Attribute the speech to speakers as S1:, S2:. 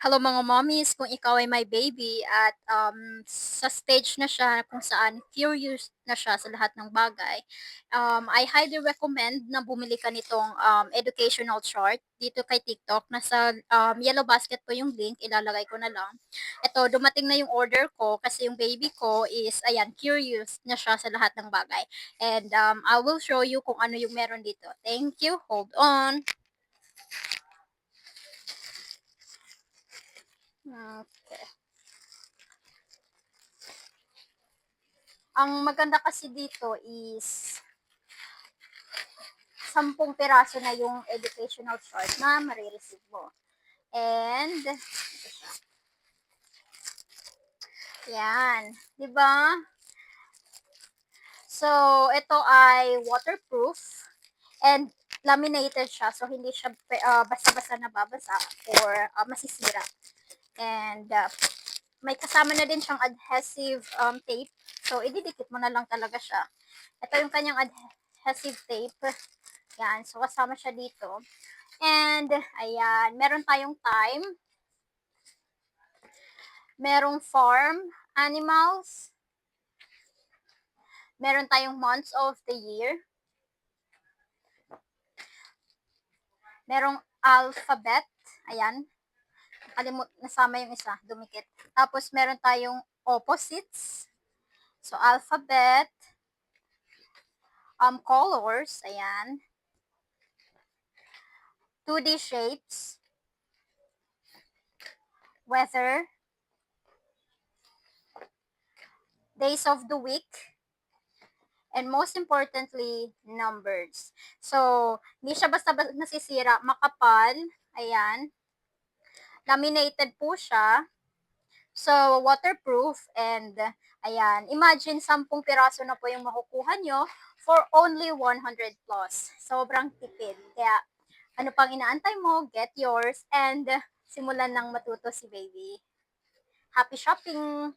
S1: Hello mga mommies, kung ikaw ay may baby at sa stage na siya kung saan curious na siya sa lahat ng bagay, I highly recommend na bumili ka nitong educational chart dito kay TikTok. Nasa yellow basket po yung link, ilalagay ko na lang. Ito, dumating na yung order ko kasi yung baby ko is, ayan, curious na siya sa lahat ng bagay. And I will show you kung ano yung meron dito. Thank you, hold on. Okay. Ang maganda kasi dito is 10 piraso na yung educational chart na marireceive mo. And, yan. 'Di ba? So, ito ay waterproof and laminated siya. So, hindi siya basta-basta nababasa or masisira. And, may kasama na din siyang adhesive tape. So, ididikit mo na lang talaga siya. Ito yung kanyang adhesive tape. Yan. So, kasama siya dito. And, ayan, meron tayong time, merong farm animals, meron tayong months of the year, merong alphabet, ayan, nasama yung isa, dumikit. Tapos, meron tayong opposites, so alphabet, colors, ayan, 2D shapes, weather, days of the week, and most importantly, numbers. So, hindi siya basta-basta nasisira, makapal, ayan, laminated po siya, so waterproof, and ayan, imagine 10 piraso na po yung makukuha nyo for only 100 plus. Sobrang tipid. Kaya, ano pang inaantay mo, get yours, and simulan ng matuto si baby. Happy shopping!